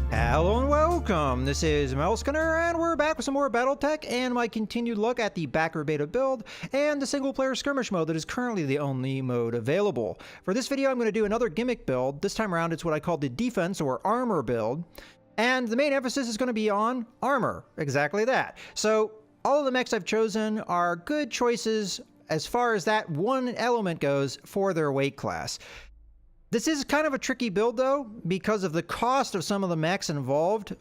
Hello and welcome, this is Melskinner, and we're back with some more BattleTech and my continued look at the backer beta build and the single player skirmish mode that is currently the only mode available. For this video I'm going to do another gimmick build. This time around it's what I call the defense or armor build, and the main emphasis is going to be on armor, exactly that. So all of the mechs I've chosen are good choices as far as that one element goes for their weight class. This is kind of a tricky build, though, because of the cost of some of the mechs involved.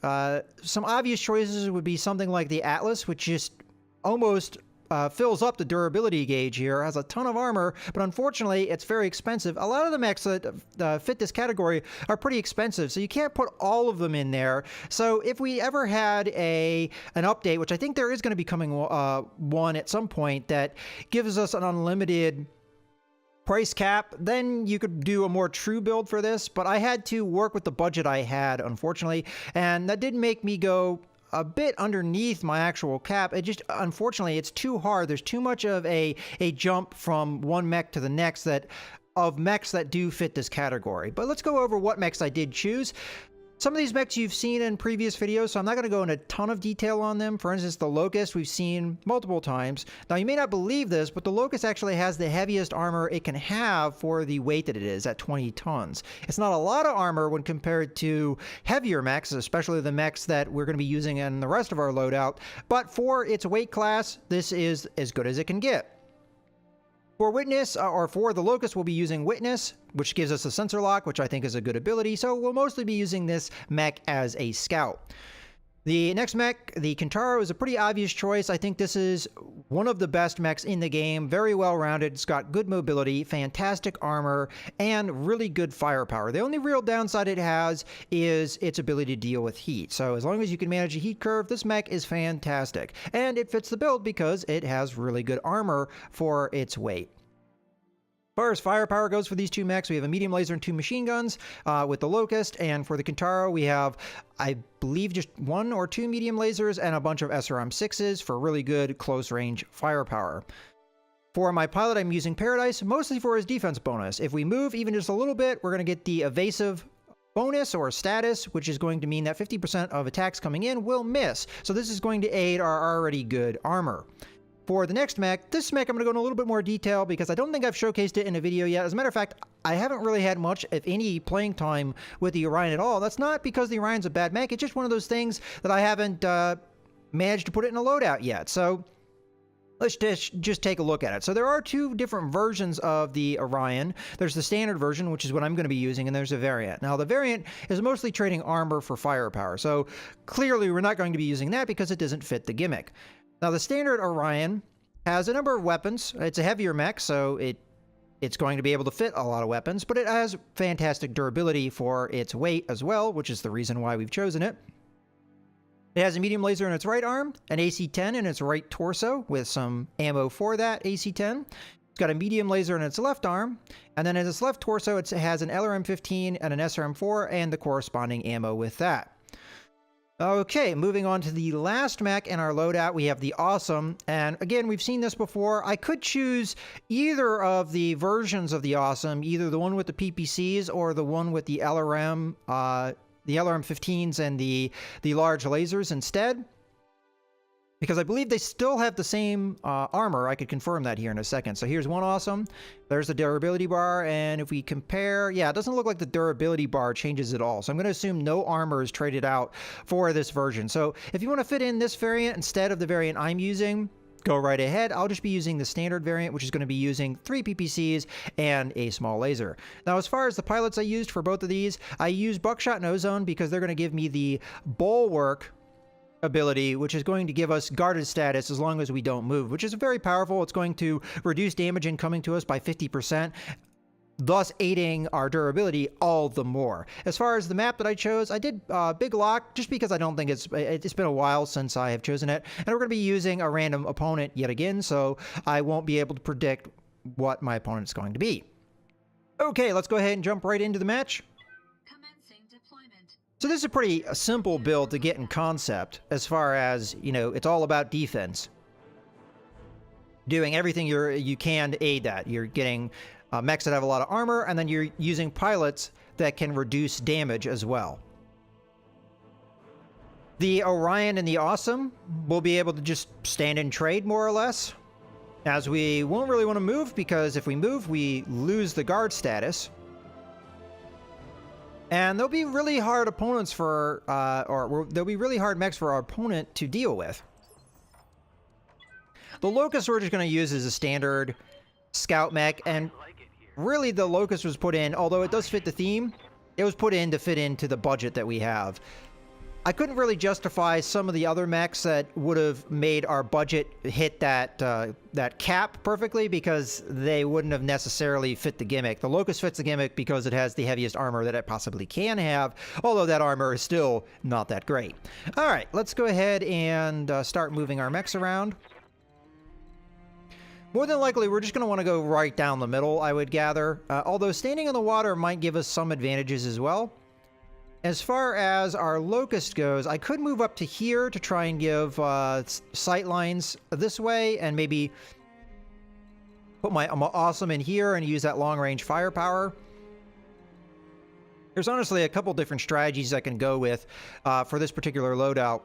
Some obvious choices would be something like the Atlas, which just almost fills up the durability gauge here, has a ton of armor, but unfortunately, it's very expensive. A lot of the mechs that fit this category are pretty expensive, so you can't put all of them in there. So if we ever had an update, which I think there is going to be coming one at some point, that gives us an unlimited price cap, then you could do a more true build for this, but I had to work with the budget I had, unfortunately, and that did make me go a bit underneath my actual cap. It just, unfortunately, it's too hard. There's too much of a jump from one mech to the next of mechs that do fit this category. But let's go over what mechs I did choose. Some of these mechs you've seen in previous videos, so I'm not going to go into a ton of detail on them. For instance, the Locust we've seen multiple times. Now, you may not believe this, but the Locust actually has the heaviest armor it can have for the weight that it is at 20 tons. It's not a lot of armor when compared to heavier mechs, especially the mechs that we're going to be using in the rest of our loadout, but for its weight class, this is as good as it can get. For Witness, or for the Locust, we'll be using Witness, which gives us a sensor lock, which I think is a good ability, so we'll mostly be using this mech as a scout. The next mech, the Kintaro, is a pretty obvious choice. I think this is one of the best mechs in the game, very well-rounded. It's got good mobility, fantastic armor, and really good firepower. The only real downside it has is its ability to deal with heat. So as long as you can manage a heat curve, this mech is fantastic. And it fits the build because it has really good armor for its weight. As far as firepower goes for these two mechs, we have a medium laser and two machine guns with the Locust, and for the Kintaro, we have, I believe, just one or two medium lasers and a bunch of SRM-6s for really good close-range firepower. For my pilot, I'm using Paradise, mostly for his defense bonus. If we move even just a little bit, we're going to get the evasive bonus or status, which is going to mean that 50% of attacks coming in will miss. So this is going to aid our already good armor. For the next mech, this mech I'm going to go into a little bit more detail because I don't think I've showcased it in a video yet. As a matter of fact, I haven't really had much, if any, playing time with the Orion at all. That's not because the Orion's a bad mech. It's just one of those things that I haven't managed to put it in a loadout yet. So let's just take a look at it. So there are two different versions of the Orion. There's the standard version, which is what I'm going to be using, and there's a variant. Now, the variant is mostly trading armor for firepower. So clearly, we're not going to be using that because it doesn't fit the gimmick. Now, the standard Orion has a number of weapons. It's a heavier mech, so it's going to be able to fit a lot of weapons, but it has fantastic durability for its weight as well, which is the reason why we've chosen it. It has a medium laser in its right arm, an AC-10 in its right torso with some ammo for that AC-10. It's got a medium laser in its left arm, and then in its left torso it has an LRM-15 and an SRM-4 and the corresponding ammo with that. Okay, moving on to the last mech in our loadout, we have the Awesome, and again, we've seen this before. I could choose either of the versions of the Awesome, either the one with the PPCs or the one with the LRM-15s and the large lasers instead, because I believe they still have the same armor. I could confirm that here in a second. So here's one Awesome. There's the durability bar, and if we compare, yeah, it doesn't look like the durability bar changes at all. So I'm going to assume no armor is traded out for this version. So if you want to fit in this variant instead of the variant I'm using, go right ahead. I'll just be using the standard variant, which is going to be using 3 PPCs and a small laser. Now, as far as the pilots I used for both of these, I used Buckshot and Ozone because they're going to give me the bulwark ability, which is going to give us guarded status as long as we don't move, which is very powerful. It's going to reduce damage incoming to us by 50%, thus aiding our durability all the more. As far as the map that I chose, I did Big Lock just because I don't think it's been a while since I have chosen it, and we're going to be using a random opponent yet again, so I won't be able to predict what my opponent's going to be. Okay, let's go ahead and jump right into the match. So this is a pretty simple build to get in concept, as far as, you know, it's all about defense. Doing everything you can to aid that. You're getting mechs that have a lot of armor, and then you're using pilots that can reduce damage as well. The Orion and the Awesome will be able to just stand and trade more or less, as we won't really want to move, because if we move, we lose the guard status. And they'll be really hard opponents for, they'll be really hard mechs for our opponent to deal with. The Locust we're just going to use as a standard scout mech, and really the Locust was put in, although it does fit the theme, it was put in to fit into the budget that we have. I couldn't really justify some of the other mechs that would have made our budget hit that that cap perfectly, because they wouldn't have necessarily fit the gimmick. The Locust fits the gimmick because it has the heaviest armor that it possibly can have, although that armor is still not that great. All right, let's go ahead and start moving our mechs around. More than likely, we're just going to want to go right down the middle, I would gather, although standing in the water might give us some advantages as well. As far as our Locust goes, I could move up to here to try and give sight lines this way, and maybe put my Awesome in here and use that long-range firepower. There's honestly a couple different strategies I can go with for this particular loadout.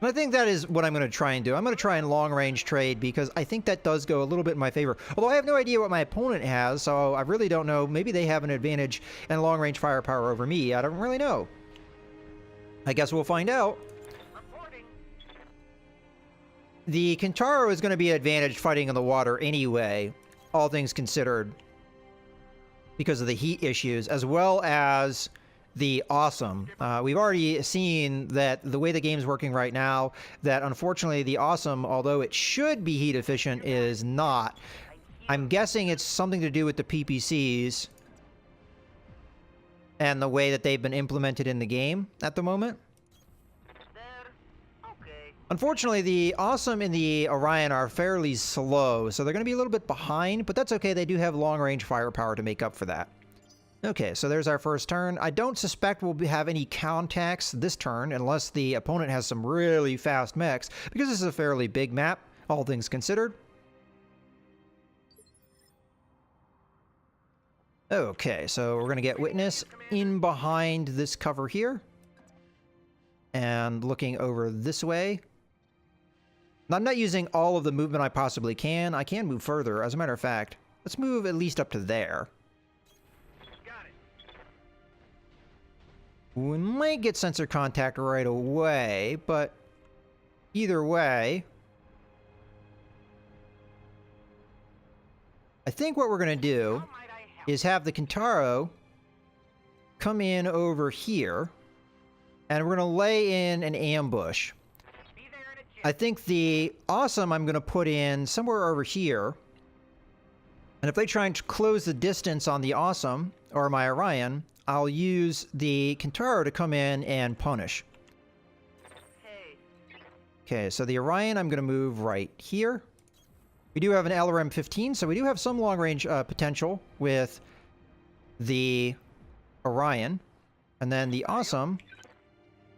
And I think that is what I'm going to try and do. I'm going to try and long-range trade, because I think that does go a little bit in my favor. Although I have no idea what my opponent has, so I really don't know. Maybe they have an advantage and long-range firepower over me. I don't really know. I guess we'll find out. The Kintaro is going to be advantaged fighting in the water anyway, all things considered, because of the heat issues, as well as the Awesome. We've already seen that the way the game's working right now, that unfortunately the Awesome, although it should be heat efficient, is not. I'm guessing it's something to do with the PPCs and the way that they've been implemented in the game at the moment. Unfortunately, the Awesome and the Orion are fairly slow, so they're going to be a little bit behind, but that's okay. They do have long-range firepower to make up for that. Okay, so there's our first turn. I don't suspect we'll have any contacts this turn unless the opponent has some really fast mechs, because this is a fairly big map, all things considered. Okay, so we're going to get Witness in behind this cover here. And looking over this way. Now, I'm not using all of the movement I possibly can. I can move further, as a matter of fact. Let's move at least up to there. We might get sensor contact right away, but either way, I think what we're going to do is have the Kintaro come in over here, and we're going to lay in an ambush. I think the Awesome I'm going to put in somewhere over here, and if they try and close the distance on the Awesome, or my Orion, I'll use the Kintaro to come in and punish. Okay, so the Orion I'm going to move right here. We do have an LRM-15, so we do have some long-range potential with the Orion. And then the Awesome,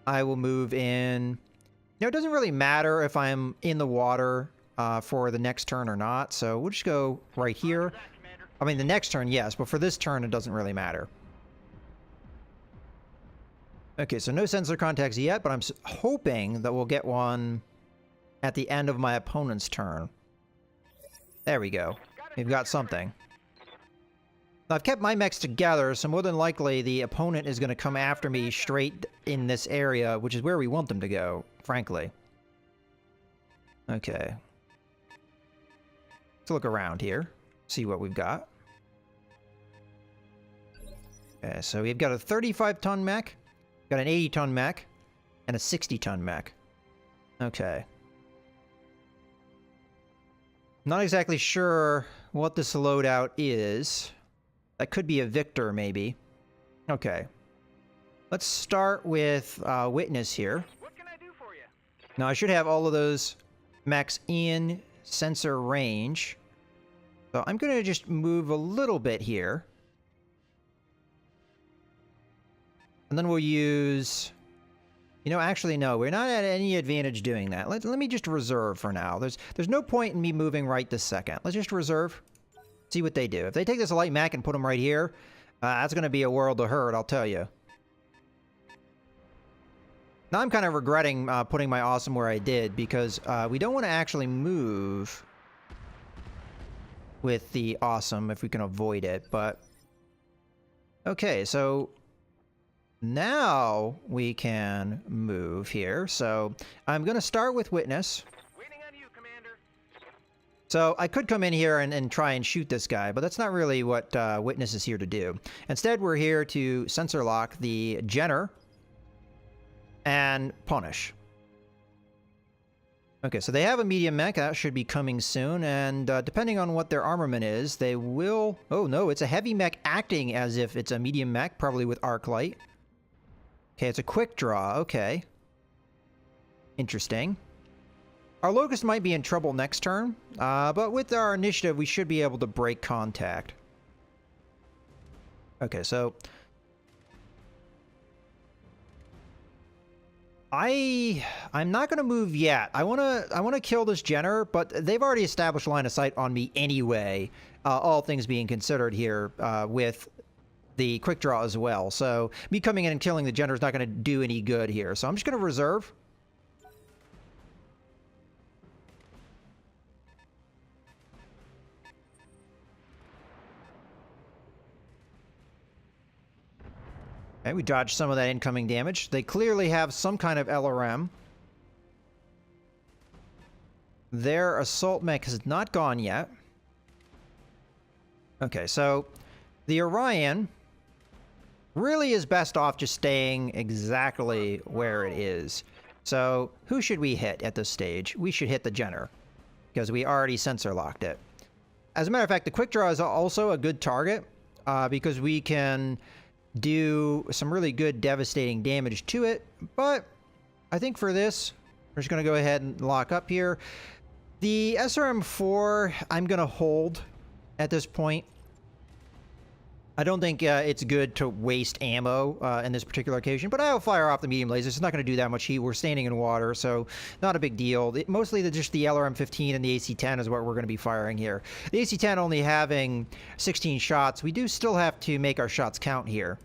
I will move in. Now, it doesn't really matter if I'm in the water for the next turn or not, so we'll just go right here. I mean, the next turn, yes, but for this turn, it doesn't really matter. Okay, so no sensor contacts yet, but I'm hoping that we'll get one at the end of my opponent's turn. There we go. We've got something. Now, I've kept my mechs together, so more than likely the opponent is going to come after me straight in this area, which is where we want them to go, frankly. Okay. Let's look around here, see what we've got. Okay, so we've got a 35-ton mech. Got an 80-ton mech and a 60-ton mech. Okay. Not exactly sure what this loadout is. That could be a Victor, maybe. Okay. Let's start with Witness here. What can I do for you? Now, I should have all of those mechs in sensor range. So I'm going to just move a little bit here. And then we'll use... You know, actually, no. We're not at any advantage doing that. Let me just reserve for now. There's no point in me moving right this second. Let's just reserve. See what they do. If they take this light mech and put them right here, that's going to be a world of hurt, I'll tell you. Now I'm kind of regretting putting my awesome where I did, because we don't want to actually move with the awesome if we can avoid it, but... Okay, so now we can move here. So I'm going to start with Witness. Waiting on you, Commander. So I could come in here and try and shoot this guy, but that's not really what Witness is here to do. Instead, we're here to sensor lock the Jenner and punish. Okay, so they have a medium mech. That should be coming soon, and depending on what their armament is, they will... Oh, no, it's a heavy mech acting as if it's a medium mech, probably with arc light. Okay, it's a quick draw. Okay. Interesting. Our Locust might be in trouble next turn, but with our initiative, we should be able to break contact. Okay, so... I'm not going to move yet. I want to kill this Jenner, but they've already established line of sight on me anyway, all things being considered here, with the quick draw as well. So me coming in and killing the Jenner is not going to do any good here. So I'm just going to reserve. Okay, we dodged some of that incoming damage. They clearly have some kind of LRM. Their assault mech has not gone yet. Okay, so the Orion really is best off just staying exactly where it is. So who should we hit at this stage? We should hit the Jenner, because we already sensor locked it. As a matter of fact, the quick draw is also a good target, because we can do some really good devastating damage to it. But I think for this, we're just going to go ahead and lock up here. The SRM-4, I'm going to hold at this point. I don't think it's good to waste ammo in this particular occasion, but I'll fire off the medium lasers. It's not going to do that much heat. We're standing in water, so not a big deal. Mostly just the LRM-15 and the AC-10 is what we're going to be firing here. The AC-10 only having 16 shots. We do still have to make our shots count here.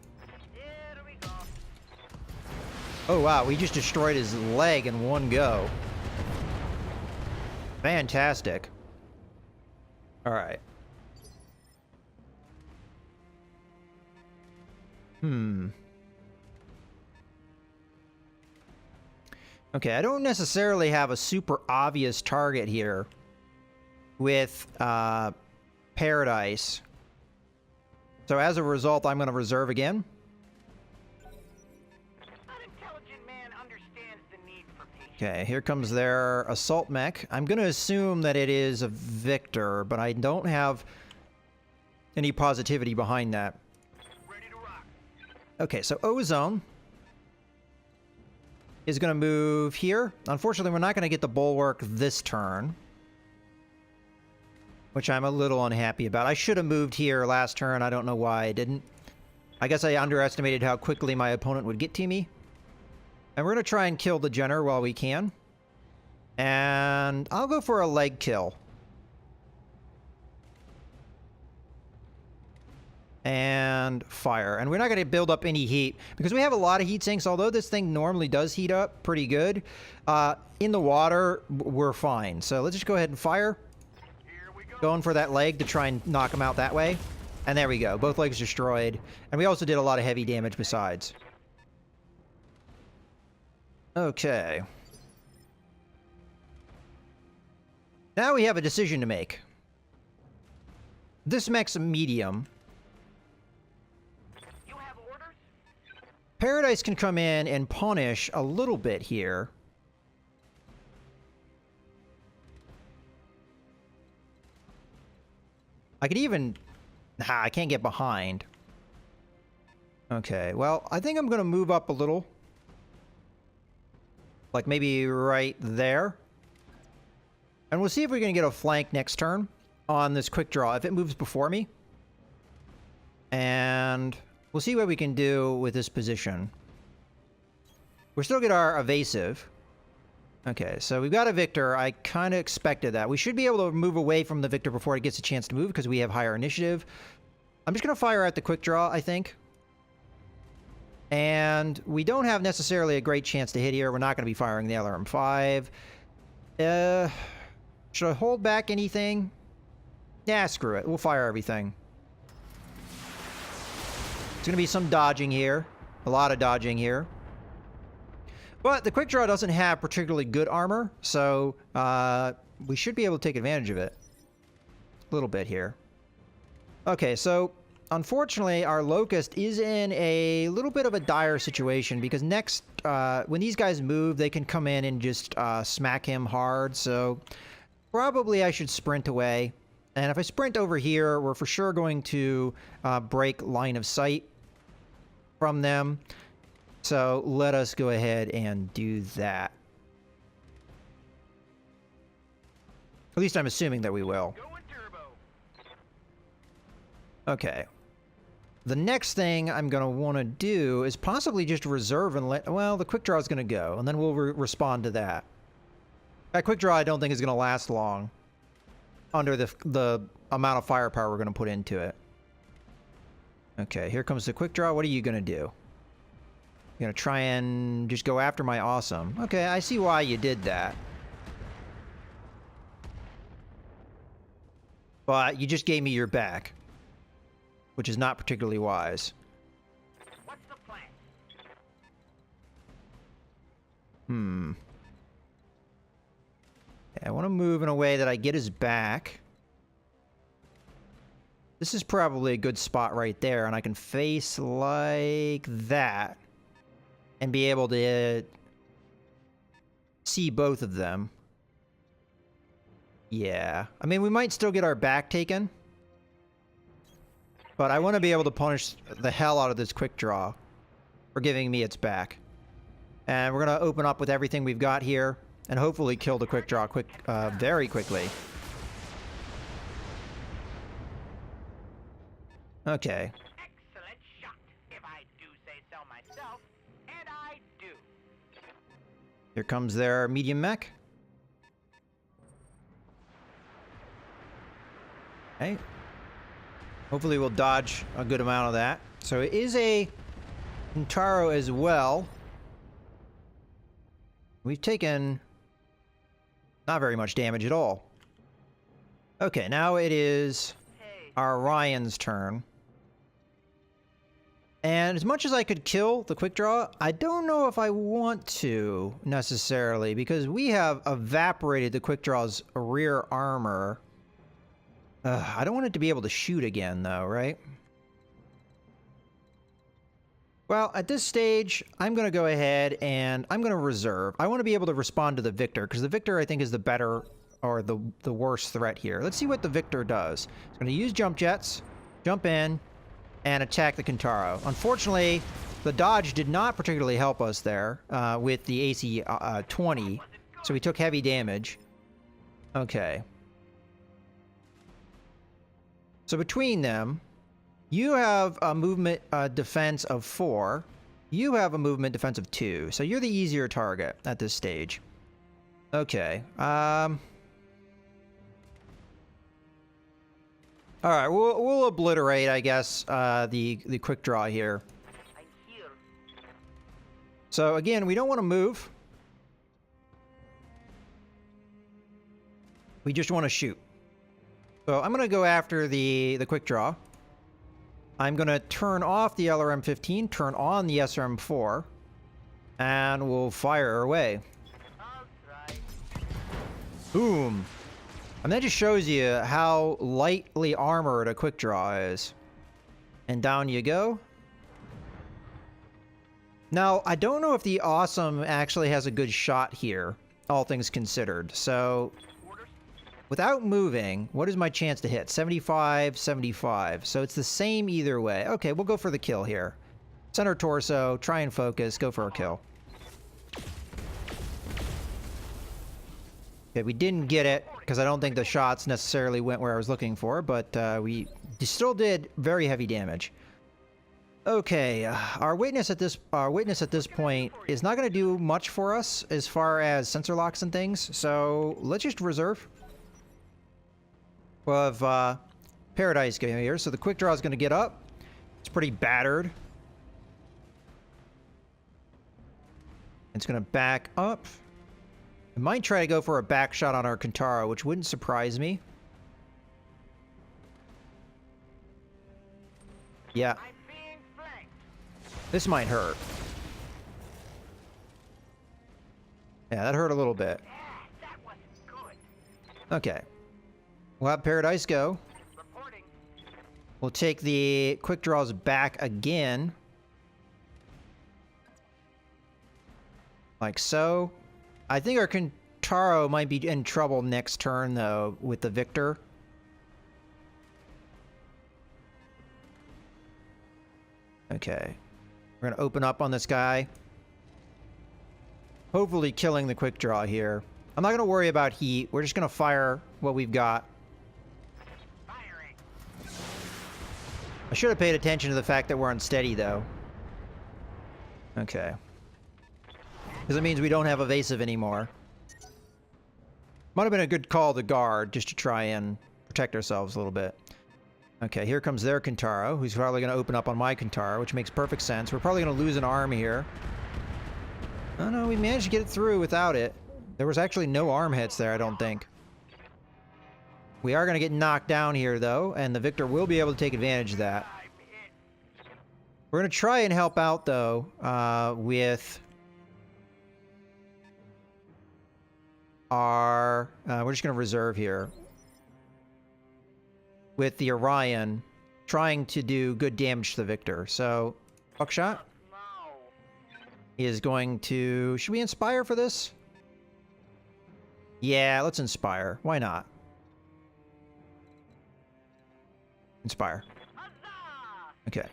Here we go. Oh, wow. We just destroyed his leg in one go. Fantastic. All right. Okay, I don't necessarily have a super obvious target here with Paradise. So as a result, I'm going to reserve again. An intelligent man understands the need for patience. Okay, here comes their assault mech. I'm going to assume that it is a Victor, but I don't have any positivity behind that. Ready to rock. Okay, so Ozone is going to move here. Unfortunately, we're not going to get the bulwark this turn, which I'm a little unhappy about. I should have moved here last turn. I don't know why I didn't. I guess I underestimated how quickly my opponent would get to me. And we're going to try and kill the Jenner while we can. And I'll go for a leg kill. And fire. And we're not going to build up any heat because we have a lot of heat sinks. Although this thing normally does heat up pretty good, in the water we're fine. So let's just go ahead and fire. Here we go. Going for that leg to try and knock him out that way. And there we go. Both legs destroyed. And we also did a lot of heavy damage besides. Okay. Now we have a decision to make. This mech's a medium. Paradise can come in and punish a little bit here. I could even... Nah, I can't get behind. Okay, well, I think I'm going to move up a little. Like maybe right there. And we'll see if we can get a flank next turn on this quick draw, if it moves before me. And... we'll see what we can do with this position. We'll still get our evasive. Okay, so we've got a Victor. I kind of expected that. We should be able to move away from the Victor before it gets a chance to move because we have higher initiative. I'm just going to fire at the quick draw, I think. And we don't have necessarily a great chance to hit here. We're not going to be firing the LRM-5. Should I hold back anything? Yeah, screw it. We'll fire everything. It's going to be some dodging here. A lot of dodging here. But the quick draw doesn't have particularly good armor, so we should be able to take advantage of it. A little bit here. Okay, so unfortunately, our Locust is in a little bit of a dire situation because next, when these guys move, they can come in and just smack him hard. So probably I should sprint away. And if I sprint over here, we're for sure going to break line of sight from them. So let us go ahead and do that. At least I'm assuming that we will. Okay. The next thing I'm going to want to do is possibly just reserve and let... Well, the quick draw is going to go, and then we'll respond to that. That quick draw I don't think is going to last long under the amount of firepower we're going to put into it. Okay, here comes the quick draw. What are you going to do? You're going to try and just go after my awesome. Okay, I see why you did that. But you just gave me your back, which is not particularly wise. What's the plan? Yeah, I want to move in a way that I get his back. This is probably a good spot right there, and I can face like that and be able to see both of them. Yeah. I mean, we might still get our back taken, but I want to be able to punish the hell out of this quick draw for giving me its back. And we're going to open up with everything we've got here and hopefully kill the quick draw very quickly. Okay. Excellent shot, if I do say so myself, and I do. Here comes their medium mech. Okay. Hopefully we'll dodge a good amount of that. So it is a Kintaro as well. We've taken not very much damage at all. Okay, now it is our Ryan's turn. And as much as I could kill the quick draw, I don't know if I want to necessarily, because we have evaporated the quick draw's rear armor. I don't want it to be able to shoot again, though, right? Well, at this stage, I'm going to go ahead and I'm going to reserve. I want to be able to respond to the Victor, because the Victor, I think, is the better or the worst threat here. Let's see what the Victor does. It's going to use jump jets, jump in, and attack the Kintaro. Unfortunately, the dodge did not particularly help us there with the AC-20, so we took heavy damage. Okay. So between them, you have a movement defense of 4. You have a movement defense of 2. So you're the easier target at this stage. Okay. All right, we'll obliterate, I guess, the quick draw here. I'm here. So again, we don't want to move. We just want to shoot. So I'm going to go after the quick draw. I'm going to turn off the LRM-15, turn on the SRM-4, and we'll fire away. All right. Boom. And that just shows you how lightly armored a quick draw is. And down you go. Now, I don't know if the Awesome actually has a good shot here, all things considered. So, without moving, what is my chance to hit? 75, 75. So it's the same either way. Okay, we'll go for the kill here. Center torso, try and focus, go for a kill. Okay, we didn't get it, because I don't think the shots necessarily went where I was looking for, but we still did very heavy damage. Okay, our witness at this point is not going to do much for us as far as sensor locks and things, so let's just reserve. We'll have Paradise going here, so the quick draw is going to get up. It's pretty battered. It's going to back up. It might try to go for a back shot on our Kintaro, which wouldn't surprise me. Yeah. I'm being flanked. This might hurt. Yeah, that hurt a little bit. Yeah, that was good. Okay. We'll have Paradise go. Reporting. We'll take the quick draws back again. Like so. I think our Kintaro might be in trouble next turn, though, with the Victor. Okay. We're going to open up on this guy. Hopefully killing the quick draw here. I'm not going to worry about heat. We're just going to fire what we've got. Firing. I should have paid attention to the fact that we're unsteady, though. Okay. Because it means we don't have evasive anymore. Might have been a good call to guard, just to try and protect ourselves a little bit. Okay, here comes their Kintaro, who's probably going to open up on my Kintaro, which makes perfect sense. We're probably going to lose an arm here. Oh no, we managed to get it through without it. There was actually no arm hits there, I don't think. We are going to get knocked down here, though, and the Victor will be able to take advantage of that. I'm hit. We're going to try and help out, though, with our... we're just going to reserve here. With the Orion, trying to do good damage to the Victor. So, Buckshot No. is going to... Should we Inspire for this? Yeah, let's Inspire. Why not? Inspire. Huzzah! Okay.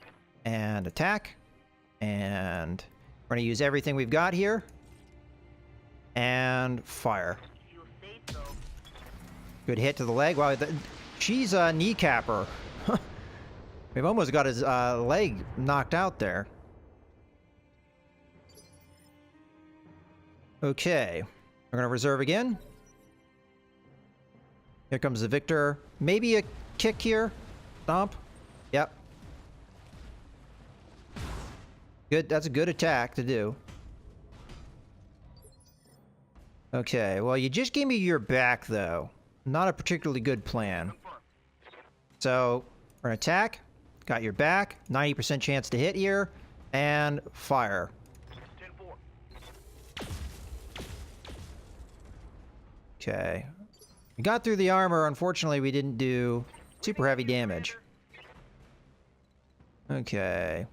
And attack. And we're going to use everything we've got here. And fire. You say so. Good hit to the leg. Wow, she's a kneecapper. We've almost got his leg knocked out there. Okay. We're going to reserve again. Here comes the Victor. Maybe a kick here. Stomp. Yep. Good. That's a good attack to do. Okay. Well, you just gave me your back, though. Not a particularly good plan. So, we're going to attack. Got your back. 90% chance to hit here. And fire. 10-4. Okay. We got through the armor. Unfortunately, we didn't do super heavy damage. Okay.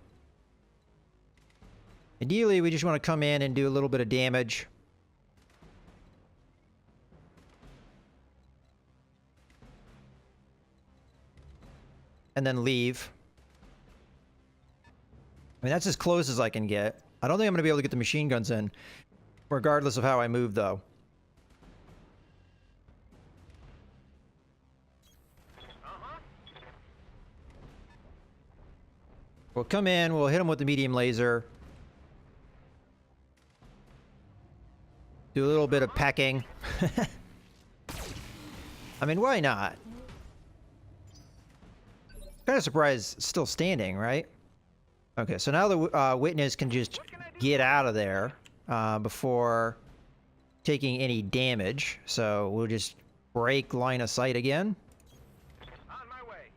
Ideally, we just want to come in and do a little bit of damage. And then leave. I mean, that's as close as I can get. I don't think I'm going to be able to get the machine guns in, regardless of how I move, though. We'll come in, we'll hit him with the medium laser. Do a little bit of pecking. I mean, why not? Kind of surprised it's still standing, right? Okay, so now the witness can just get out of there before taking any damage. So we'll just break line of sight again. On my way.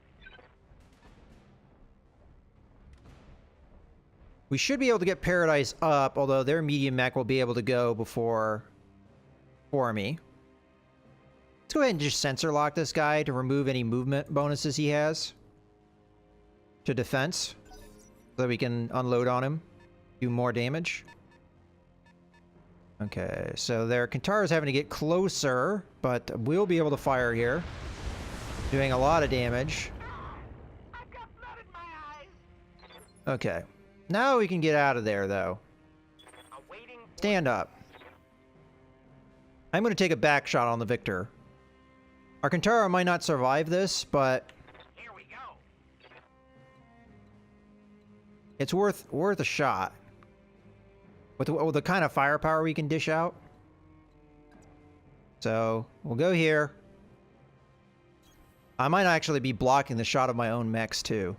We should be able to get Paradise up, although their medium mech will be able to go before for me. Let's go ahead and just sensor lock this guy to remove any movement bonuses he has to defense, so that we can unload on him, do more damage. Okay, so their Kintaro's having to get closer, but we'll be able to fire here, doing a lot of damage. I've got blood in my eyes. Okay, now we can get out of there, though. Awaiting. Stand up. I'm going to take a back shot on the Victor. Our Kintaro might not survive this, but Here we go. it's worth a shot. With the kind of firepower we can dish out. So, we'll go here. I might actually be blocking the shot of my own mechs, too.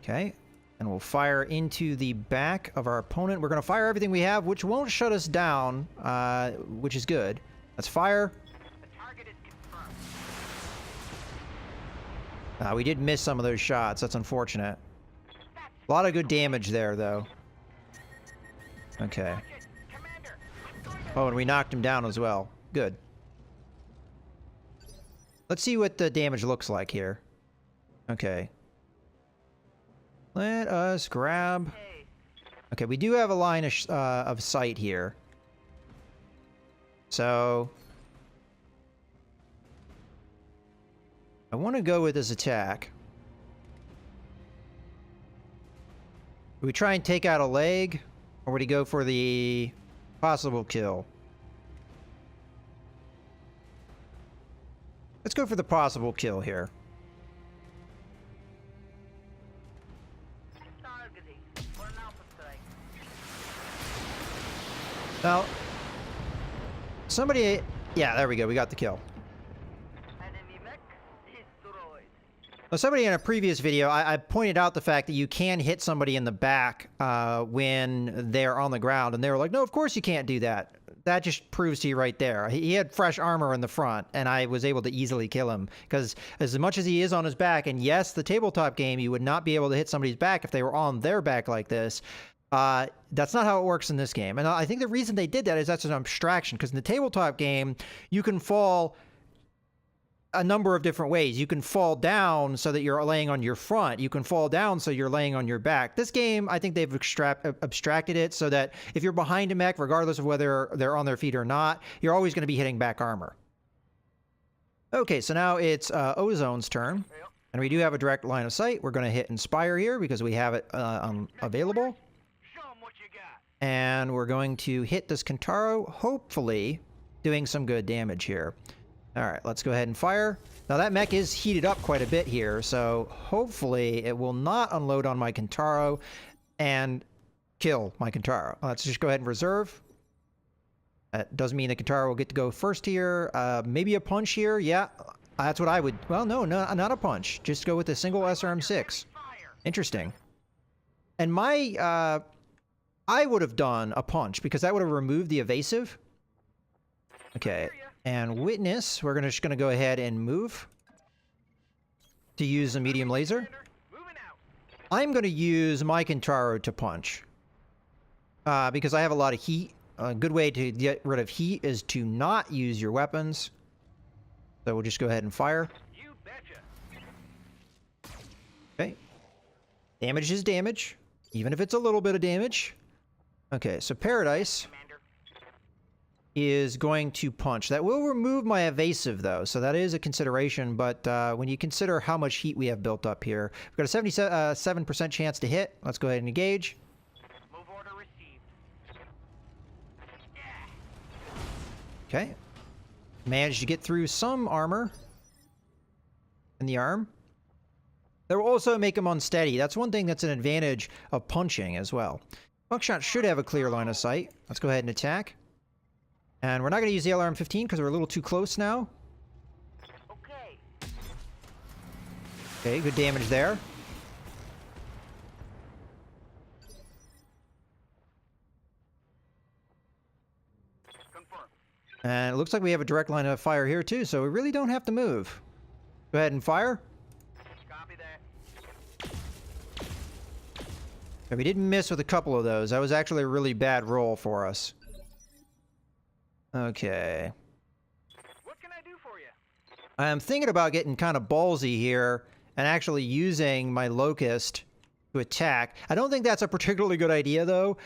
Okay. And we'll fire into the back of our opponent. We're going to fire everything we have, which won't shut us down, which is good. Let's fire. The target is confirmed. We did miss some of those shots. That's unfortunate. A lot of good damage there, though. Okay. Commander, I'm going to... Oh, and we knocked him down as well. Good. Let's see what the damage looks like here. Okay. Let us grab... Hey, Okay, we do have a line of sight here. So... I want to go with this attack. Do we try and take out a leg? Or would he go for the possible kill? Let's go for the possible kill here. targeting for an alpha strike. Now, somebody... Yeah, there we go. We got the kill. Enemy mech destroyed. Now, somebody in a previous video, I pointed out the fact that you can hit somebody in the back when they're on the ground, and they were like, no, of course you can't do that. That just proves to you right there. He had fresh armor in the front, and I was able to easily kill him. Because as much as he is on his back, and yes, the tabletop game, you would not be able to hit somebody's back if they were on their back like this. That's not how it works in this game. And I think the reason they did that is that's an abstraction. Because in the tabletop game, you can fall a number of different ways. You can fall down so that you're laying on your front. You can fall down so you're laying on your back. This game, I think they've abstracted it so that if you're behind a mech, regardless of whether they're on their feet or not, you're always going to be hitting back armor. Okay, so now it's Ozone's turn. And we do have a direct line of sight. We're going to hit Inspire here because we have it available. Show 'em what you got. And we're going to hit this Kentaro, hopefully doing some good damage here. All right, let's go ahead and fire. Now that mech is heated up quite a bit here, so hopefully it will not unload on my Kentaro and kill my Kentaro. Let's just go ahead and reserve. That doesn't mean the Kentaro will get to go first here. Maybe a punch here. Yeah, that's what I would... Well, no, not a punch. Just go with a single SRM-6. Interesting. And my... I would have done a punch because that would have removed the evasive. Okay. And Witness, we're just going to go ahead and move to use a medium laser. Moving out. I'm going to use my Kentaro to punch because I have a lot of heat. A good way to get rid of heat is to not use your weapons. So we'll just go ahead and fire. You betcha. Okay. Damage is damage, even if it's a little bit of damage. Okay, so Paradise Commander. is going to punch. That will remove my evasive, though, so that is a consideration, but when you consider how much heat we have built up here, we've got a 77% chance to hit. Let's go ahead and engage. Move order received. Yeah. Okay. Managed to get through some armor in the arm. That will also make him unsteady. That's one thing that's an advantage of punching as well. Buckshot should have a clear line of sight. Let's go ahead and attack. And we're not going to use the LRM-15 because we're a little too close now. Okay. Okay, good damage there. Confirm. And it looks like we have a direct line of fire here too, so we really don't have to move. Go ahead and fire. Copy that. And we didn't miss with a couple of those. That was actually a really bad roll for us. Okay. What can I do for you? I'm thinking about getting kind of ballsy here and actually using my Locust to attack. I don't think that's a particularly good idea, though,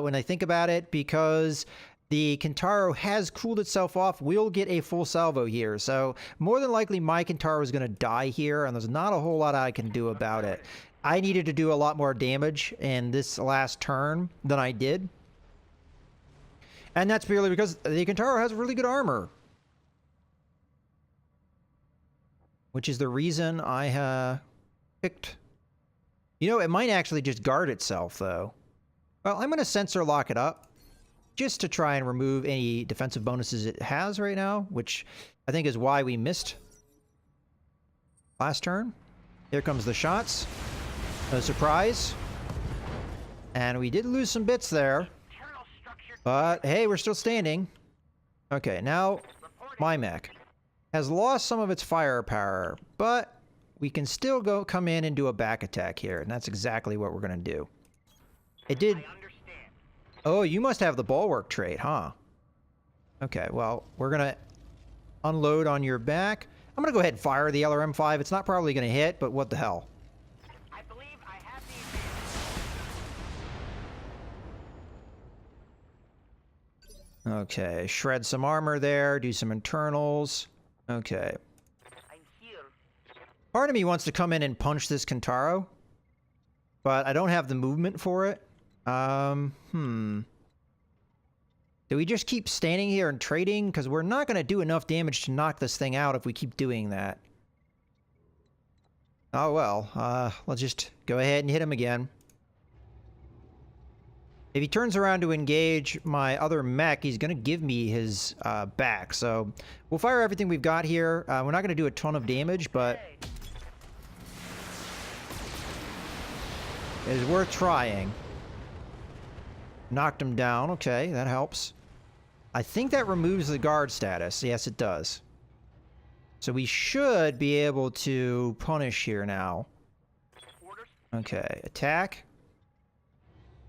when I think about it, because the Kentaro has cooled itself off. We'll get a full salvo here, so more than likely my Kentaro is going to die here, and there's not a whole lot I can do about it. I needed to do a lot more damage in this last turn than I did. And that's purely because the Kentaro has really good armor. Which is the reason I picked... You know, it might actually just guard itself, though. Well, I'm going to sensor lock it up. Just to try and remove any defensive bonuses it has right now. Which I think is why we missed last turn. Here comes the shots. No surprise. And we did lose some bits there. Internal structure But hey, we're still standing. Okay, now my mech has lost some of its firepower, but we can still come in and do a back attack here, and that's exactly what we're gonna do. It did. I understand. Oh, you must have the bulwark trait, huh? Okay, well, we're gonna unload on your back. I'm gonna go ahead and fire the LRM-5. It's not probably gonna hit, but what the hell? I believe I have the advantage. Okay, shred some armor there, do some internals. Okay. I'm here. Part of me wants to come in and punch this Kentaro, but I don't have the movement for it. Do we just keep standing here and trading? Because we're not going to do enough damage to knock this thing out if we keep doing that. Oh well, let's just go ahead and hit him again. If he turns around to engage my other mech, he's going to give me his back. So we'll fire everything we've got here. We're not going to do a ton of damage, but it is worth trying. Knocked him down. Okay, that helps. I think that removes the guard status. Yes, it does. So we should be able to punish here now. Orders. Okay, attack.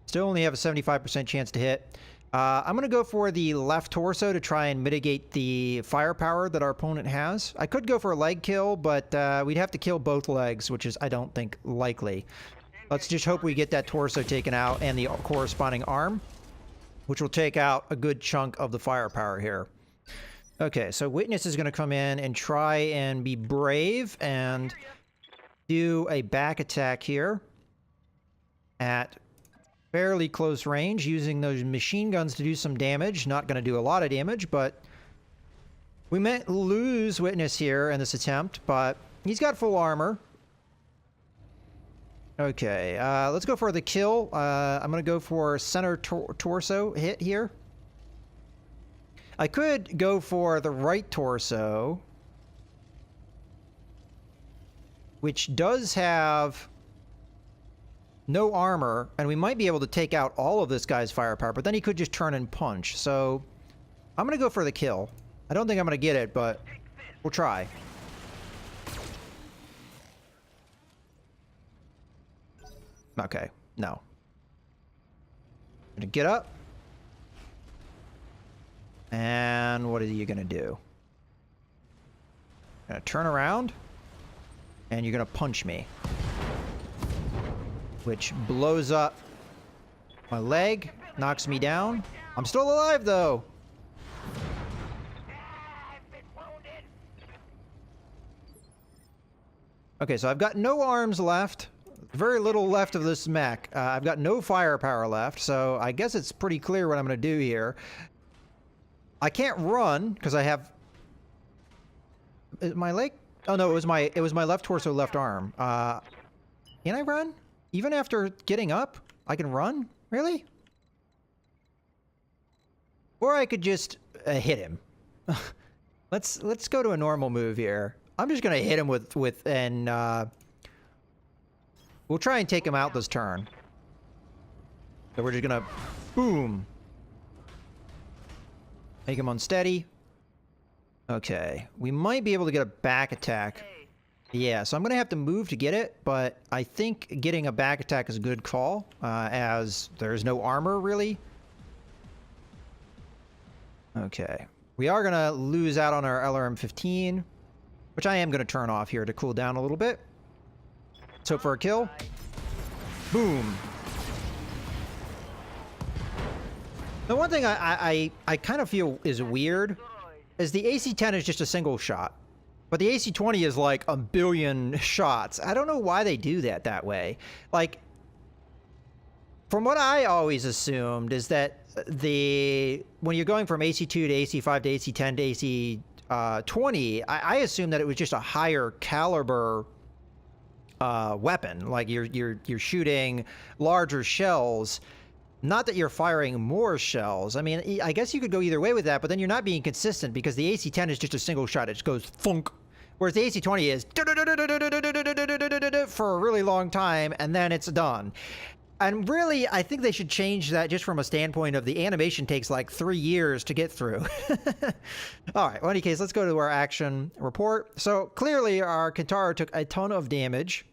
Still only have a 75% chance to hit. I'm going to go for the left torso to try and mitigate the firepower that our opponent has. I could go for a leg kill, but we'd have to kill both legs, which is, I don't think, likely. Let's just hope we get that torso taken out and the corresponding arm, which will take out a good chunk of the firepower here. Okay, so Witness is going to come in and try and be brave and do a back attack here at fairly close range, using those machine guns to do some damage. Not going to do a lot of damage, but we might lose Witness here in this attempt, but he's got full armor. Okay, let's go for the kill. I'm going to go for center torso hit here. I could go for the right torso, which does have no armor, and we might be able to take out all of this guy's firepower, but then he could just turn and punch. So I'm going to go for the kill. I don't think I'm going to get it, but we'll try. Okay, no. Gonna get up. And what are you gonna do? Gonna turn around. And you're gonna punch me. Which blows up my leg, knocks me down. I'm still alive though. I've been wounded. Okay, so I've got no arms left. Very little left of this mech. I've got no firepower left, so I guess it's pretty clear what I'm going to do here. I can't run because I have my leg. Oh no, it was my left torso, left arm. Can I run? Even after getting up, I can run? Really? Or I could just hit him. Let's go to a normal move here. I'm just going to hit him with an. We'll try and take him out this turn. So we're just gonna, boom. Make him unsteady. Okay, we might be able to get a back attack. Yeah, so I'm gonna have to move to get it, but I think getting a back attack is a good call, as there's no armor really. Okay, we are gonna lose out on our LRM-15, which I am gonna turn off here to cool down a little bit. Let's hope for a kill. Boom. The one thing I kind of feel is weird is the AC-10 is just a single shot. But the AC-20 is like a billion shots. I don't know why they do that way. Like, from what I always assumed is that when you're going from AC-2 to AC-5 to AC-10 to AC-20, I assumed that it was just a higher caliber weapon. Like you're shooting larger shells, not that you're firing more shells. I mean, I guess you could go either way with that, but then you're not being consistent because the AC-10 is just a single shot. It just goes thunk, whereas the AC-20 is for a really long time and then it's done. And really, I think they should change that just from a standpoint of the animation takes like 3 years to get through. All right, well, in any case, let's go to our action report. So clearly our Kintaro took a ton of damage,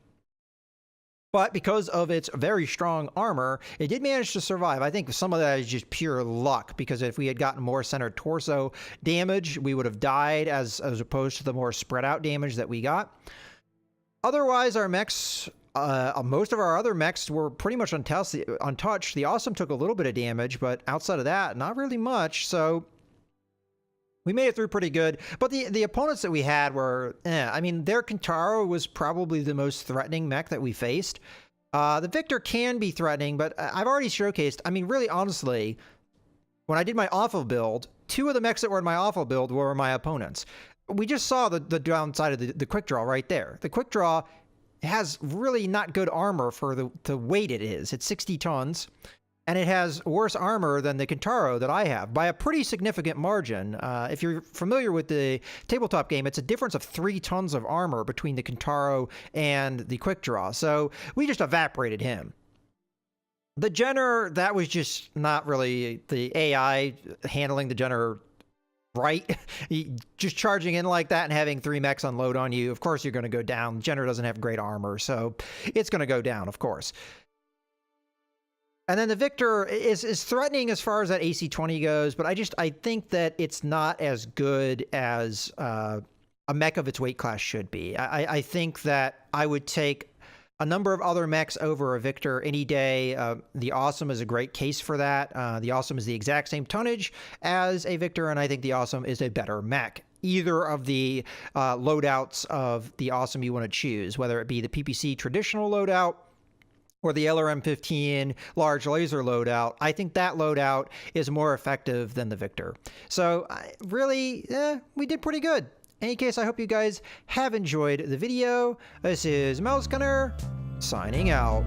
but because of its very strong armor, it did manage to survive. I think some of that is just pure luck, because if we had gotten more centered torso damage, we would have died as opposed to the more spread out damage that we got. Otherwise, our mechs, most of our other mechs were pretty much untouched. The Awesome took a little bit of damage, but outside of that, not really much. So we made it through pretty good. But the opponents that we had were, I mean, their Kintaro was probably the most threatening mech that we faced. The Victor can be threatening, but I've already showcased, I mean, really honestly, when I did my awful build, 2 of the mechs that were in my awful build were my opponents. We just saw the downside of the quick draw right there. The quick draw has really not good armor for the weight it is. It's 60 tons, and it has worse armor than the Kintaro that I have by a pretty significant margin. If you're familiar with the tabletop game, it's a difference of 3 tons of armor between the Kintaro and the quick draw. So we just evaporated him. The Jenner, that was just not really the AI handling the Jenner right. Just charging in like that and having 3 mechs unload on you, of course you're going to go down. Jenner doesn't have great armor, so it's going to go down, of course. And then the Victor is threatening as far as that AC-20 goes, but I think that it's not as good as a mech of its weight class should be. I think that I would take a number of other mechs over a Victor any day. The Awesome is a great case for that. The Awesome is the exact same tonnage as a Victor, and I think the Awesome is a better mech. Either of the loadouts of the Awesome you want to choose, whether it be the PPC traditional loadout or the LRM-15 large laser loadout, I think that loadout is more effective than the Victor. So really, we did pretty good. In any case, I hope you guys have enjoyed the video. This is Mouse Gunner, signing out.